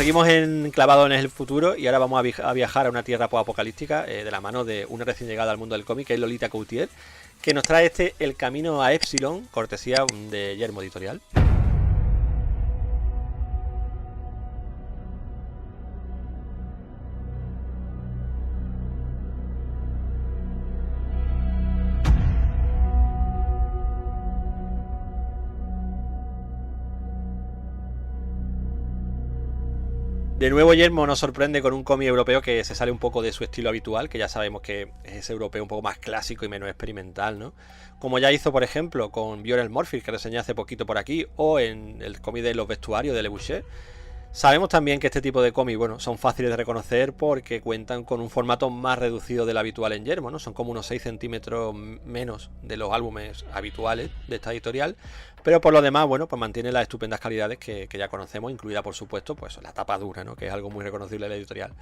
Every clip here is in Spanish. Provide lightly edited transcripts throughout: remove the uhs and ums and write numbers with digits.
seguimos clavados en el futuro y ahora vamos a viajar a una tierra apocalíptica de la mano de una recién llegada al mundo del cómic, que es Lolita Gautier, que nos trae El camino a Epsilon, cortesía de Yermo Editorial. De nuevo Yermo nos sorprende con un cómic europeo que se sale un poco de su estilo habitual, que ya sabemos que es ese europeo un poco más clásico y menos experimental, ¿no? Como ya hizo, por ejemplo, con Björn Morfield, que reseñé hace poquito por aquí, o en el cómic de Los vestuarios de Le Boucher. Sabemos también que este tipo de cómics, bueno, son fáciles de reconocer porque cuentan con un formato más reducido del habitual en Yermo, ¿no? Son como unos 6 centímetros menos de los álbumes habituales de esta editorial, pero por lo demás, bueno, pues mantiene las estupendas calidades que ya conocemos, incluida, por supuesto, pues la tapa dura, ¿no? Que es algo muy reconocible de la editorial.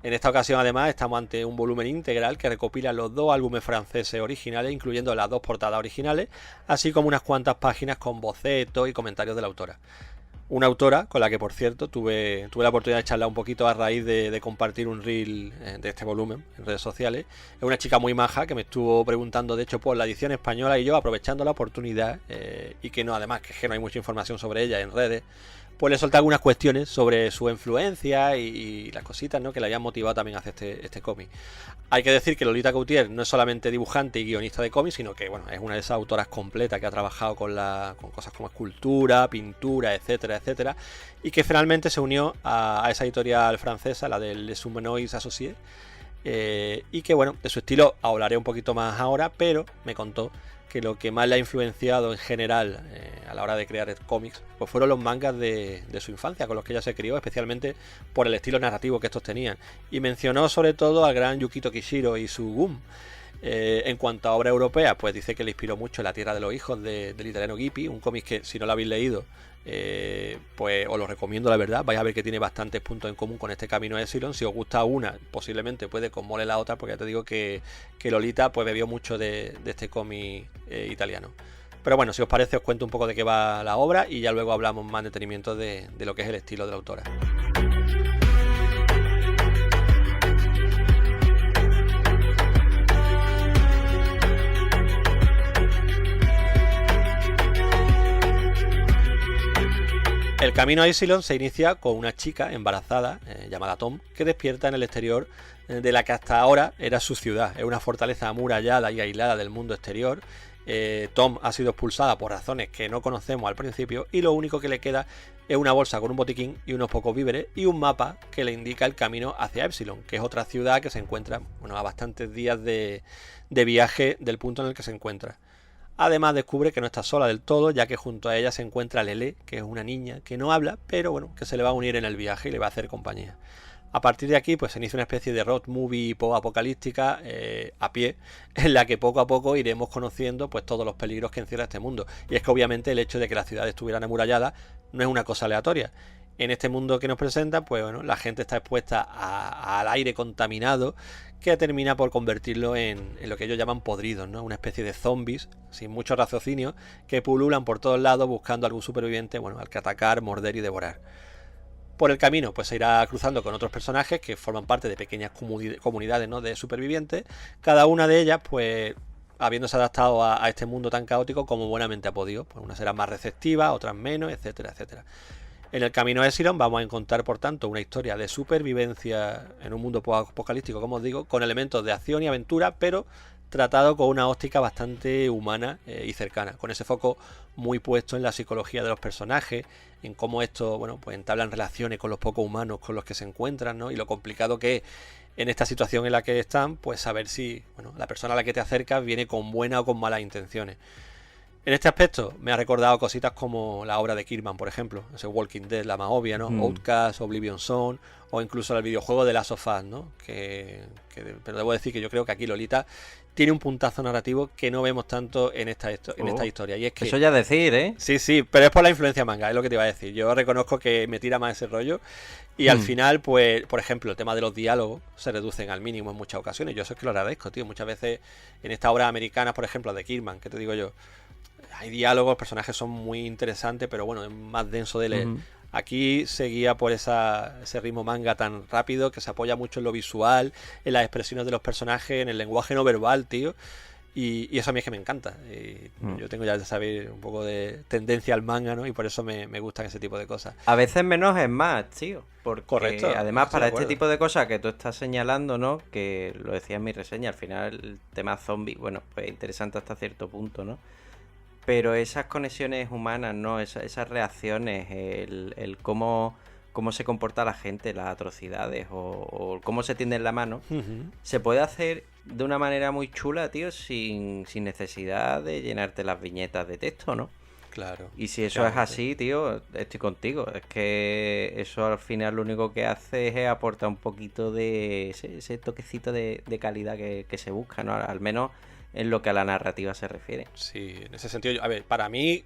En esta ocasión, además, estamos ante un volumen integral que recopila los 2 álbumes franceses originales, incluyendo las 2 portadas originales, así como unas cuantas páginas con bocetos y comentarios de la autora. Una autora con la que, por cierto, tuve la oportunidad de charlar un poquito a raíz de compartir un reel de este volumen en redes sociales. Es una chica muy maja que me estuvo preguntando, de hecho, por la edición española, y yo, aprovechando la oportunidad, y que no, además, que no hay mucha información sobre ella en redes, pues le solté algunas cuestiones sobre su influencia y las cositas, ¿no?, que le habían motivado también a hacer este cómic. Hay que decir que Lolita Gautier no es solamente dibujante y guionista de cómics, sino que, bueno, es una de esas autoras completas que ha trabajado con cosas como escultura, pintura, etcétera, etcétera, y que finalmente se unió a esa editorial francesa, la de Les Humanoids Associés, y que, bueno, de su estilo hablaré un poquito más ahora, pero me contó que lo que más le ha influenciado en general a la hora de crear cómics pues fueron los mangas de su infancia, con los que ella se crió, especialmente por el estilo narrativo que estos tenían, y mencionó sobre todo al gran Yukito Kishiro y su Boom. En cuanto a obra europea, pues dice que le inspiró mucho La tierra de los hijos del italiano Ghibli, un cómic que, si no lo habéis leído, pues os lo recomiendo, la verdad. Vais a ver que tiene bastantes puntos en común con este camino a Epsilon. Si os gusta una, posiblemente puede que os mole la otra, porque ya te digo que Lolita pues bebió mucho de este cómic italiano. Pero bueno, si os parece, os cuento un poco de qué va la obra y ya luego hablamos más detenimiento de lo que es el estilo de la autora. El camino a Epsilon se inicia con una chica embarazada llamada Tom, que despierta en el exterior de la que hasta ahora era su ciudad. Es una fortaleza amurallada y aislada del mundo exterior. Tom ha sido expulsada por razones que no conocemos al principio, y lo único que le queda es una bolsa con un botiquín y unos pocos víveres y un mapa que le indica el camino hacia Epsilon, que es otra ciudad que se encuentra, bueno, a bastantes días de viaje del punto en el que se encuentra. Además descubre que no está sola del todo, ya que junto a ella se encuentra Lele, que es una niña que no habla, pero bueno, que se le va a unir en el viaje y le va a hacer compañía. A partir de aquí, pues se inicia una especie de road movie apocalíptica a pie, en la que poco a poco iremos conociendo pues todos los peligros que encierra este mundo. Y es que obviamente el hecho de que las ciudades estuvieran amuralladas no es una cosa aleatoria. En este mundo que nos presenta, pues bueno, la gente está expuesta al aire contaminado, que termina por convertirlo en lo que ellos llaman podridos, ¿no? Una especie de zombies sin mucho raciocinio que pululan por todos lados buscando algún superviviente, bueno, al que atacar, morder y devorar. Por el camino pues se irá cruzando con otros personajes que forman parte de pequeñas comunidades, ¿no?, de supervivientes, cada una de ellas pues habiéndose adaptado a este mundo tan caótico como buenamente ha podido. Pues unas serán más receptivas, otras menos, etcétera, etcétera. En el camino a Epsilon vamos a encontrar, por tanto, una historia de supervivencia en un mundo apocalíptico, como os digo, con elementos de acción y aventura, pero tratado con una óptica bastante humana y cercana, con ese foco muy puesto en la psicología de los personajes, en cómo estos, bueno, pues entablan relaciones con los pocos humanos con los que se encuentran, ¿no?, y lo complicado que es en esta situación en la que están, pues saber si, bueno, la persona a la que te acercas viene con buenas o con malas intenciones. En este aspecto me ha recordado cositas como la obra de Kirkman, por ejemplo, ese Walking Dead, la más obvia, ¿no? Outcast, Oblivion Zone, o incluso el videojuego de Last of Us, ¿no? Pero debo decir que yo creo que aquí Lolita tiene un puntazo narrativo que no vemos tanto en esta historia. Y es que, eso ya decir, ¿eh? Sí, pero es por la influencia manga, es lo que te iba a decir. Yo reconozco que me tira más ese rollo. Y al final, pues, por ejemplo, el tema de los diálogos se reducen al mínimo en muchas ocasiones. Yo eso es que lo agradezco, tío. Muchas veces en estas obras americanas, por ejemplo, de Kirkman, ¿qué te digo yo? Hay diálogos, los personajes son muy interesantes, pero bueno, es más denso de leer. Aquí seguía por ese ritmo manga tan rápido que se apoya mucho en lo visual, en las expresiones de los personajes, en el lenguaje no verbal, tío. Y eso a mí es que me encanta. Yo tengo ya, saber, un poco de tendencia al manga, ¿no? Y por eso me gustan ese tipo de cosas. A veces menos es más, tío. Porque Correcto, además estoy para de este acuerdo. tipo de cosas que tú estás señalando, ¿no? Que lo decía en mi reseña, al final el tema zombie, bueno, pues interesante hasta cierto punto, ¿no? Pero esas conexiones humanas, ¿no? Esas reacciones, el cómo se comporta la gente, las atrocidades o cómo se tienden la mano, se puede hacer de una manera muy chula, tío, sin necesidad de llenarte las viñetas de texto, ¿no? Claro. Y si eso Claramente. es así, tío, estoy contigo. Es que eso al final lo único que hace es aportar un poquito de ese toquecito de calidad que se busca, ¿no? Al menos en lo que a la narrativa se refiere. Sí, en ese sentido, a ver, para mí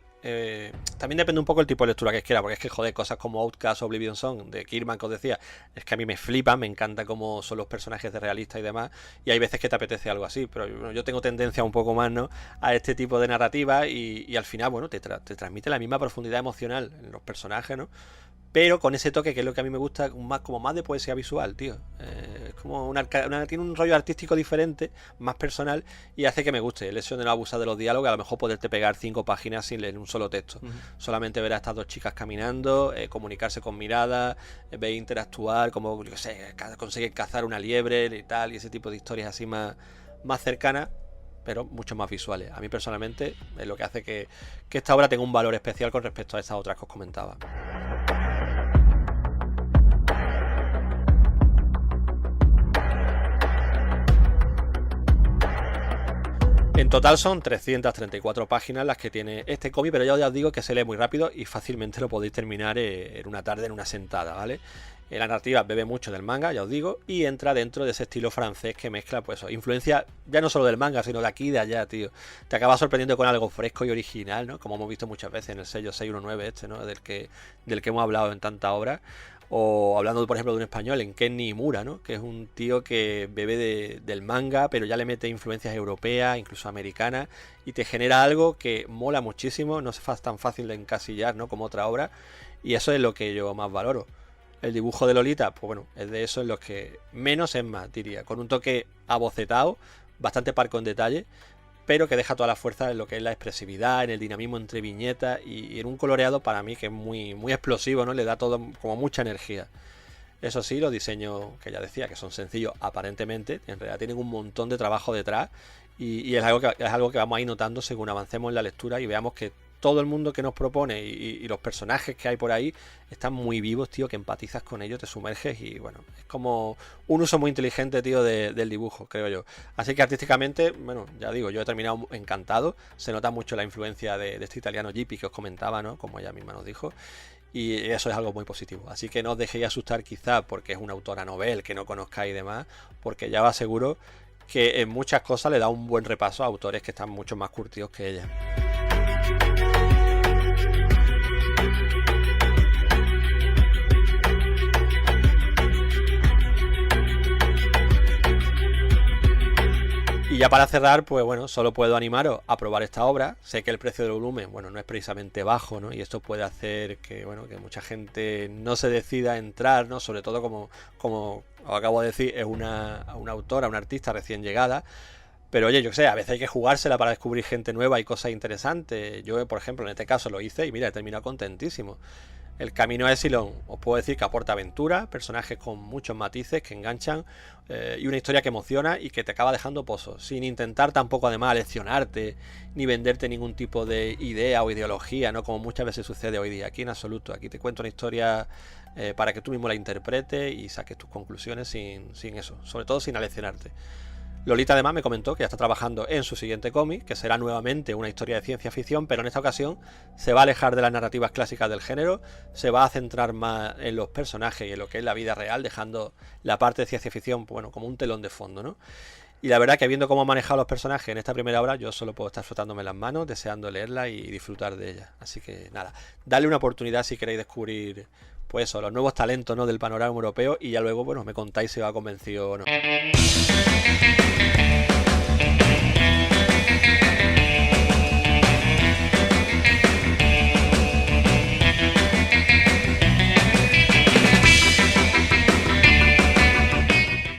también depende un poco del tipo de lectura que quiera, porque es que, joder, cosas como Outcast o Oblivion Song de Kirman que os decía, es que a mí me flipan, me encanta cómo son los personajes de realistas y demás, y hay veces que te apetece algo así, pero bueno, yo tengo tendencia un poco más, ¿no?, a este tipo de narrativa y al final, bueno, te transmite la misma profundidad emocional en los personajes, ¿no? Pero con ese toque que es lo que a mí me gusta, como más de poesía visual, tío. Es como tiene un rollo artístico diferente, más personal, y hace que me guste. El hecho de no abusar de los diálogos, a lo mejor poderte pegar 5 páginas sin leer un solo texto. Solamente ver a estas dos chicas caminando, comunicarse con miradas, ver interactuar, como, yo qué sé, conseguir cazar una liebre y tal, y ese tipo de historias así más cercanas, pero mucho más visuales. A mí personalmente es lo que hace que esta obra tenga un valor especial con respecto a estas otras que os comentaba. En total son 334 páginas las que tiene este cómic, pero ya os digo que se lee muy rápido y fácilmente lo podéis terminar en una tarde, en una sentada, ¿vale? La narrativa bebe mucho del manga, ya os digo, y entra dentro de ese estilo francés que mezcla, pues, influencia ya no solo del manga, sino de aquí y de allá, tío. Te acaba sorprendiendo con algo fresco y original, ¿no? Como hemos visto muchas veces en el sello 619 este, ¿no? Del que hemos hablado en tanta obra. O hablando, por ejemplo, de un español, en Kenny Imura, ¿no? Que es un tío que bebe del manga, pero ya le mete influencias europeas, incluso americanas, y te genera algo que mola muchísimo, no es tan fácil de encasillar, ¿no?, como otra obra, y eso es lo que yo más valoro. El dibujo de Lolita, pues bueno, es de eso en los que menos es más, diría, con un toque abocetado, bastante parco en detalle, pero que deja toda la fuerza en lo que es la expresividad, en el dinamismo entre viñetas y en un coloreado para mí que es muy, muy explosivo, ¿no? Le da todo como mucha energía. Eso sí, los diseños que ya decía, que son sencillos aparentemente, en realidad tienen un montón de trabajo detrás y es algo que vamos a ir notando según avancemos en la lectura y veamos que todo el mundo que nos propone y los personajes que hay por ahí están muy vivos, tío, que empatizas con ellos, te sumerges y bueno, es como un uso muy inteligente, tío, del dibujo, creo yo. Así que artísticamente, bueno, ya digo, yo he terminado encantado, se nota mucho la influencia de este italiano Gippi que os comentaba, ¿no?, como ella misma nos dijo. Y eso es algo muy positivo. Así que no os dejéis asustar quizá porque es una autora novel que no conozcáis y demás, porque ya os aseguro que en muchas cosas le da un buen repaso a autores que están mucho más curtidos que ella. Y ya para cerrar, pues bueno, solo puedo animaros a probar esta obra. Sé que el precio del volumen, bueno, no es precisamente bajo, ¿no? Y esto puede hacer que, bueno, que mucha gente no se decida a entrar, ¿no? Sobre todo como os acabo de decir, es una autora, una artista recién llegada. Pero oye, yo qué sé, a veces hay que jugársela para descubrir gente nueva y cosas interesantes. Yo, por ejemplo, en este caso lo hice y mira, he terminado contentísimo. El camino a Epsilon, os puedo decir que aporta aventura, personajes con muchos matices que enganchan y una historia que emociona y que te acaba dejando pozos, sin intentar tampoco además leccionarte ni venderte ningún tipo de idea o ideología, ¿no?, como muchas veces sucede hoy día. Aquí en absoluto, aquí te cuento una historia para que tú mismo la interpretes y saques tus conclusiones sin eso, sobre todo sin aleccionarte. Lolita además me comentó que ya está trabajando en su siguiente cómic, que será nuevamente una historia de ciencia ficción, pero en esta ocasión se va a alejar de las narrativas clásicas del género, se va a centrar más en los personajes y en lo que es la vida real, dejando la parte de ciencia ficción, bueno, como un telón de fondo, ¿no? Y la verdad que viendo cómo ha manejado los personajes en esta primera obra, yo solo puedo estar frotándome las manos, deseando leerla y disfrutar de ella. Así que nada, dale una oportunidad si queréis descubrir, pues eso, los nuevos talentos, ¿no?, del panorama europeo y ya luego, bueno, me contáis si os ha convencido o no.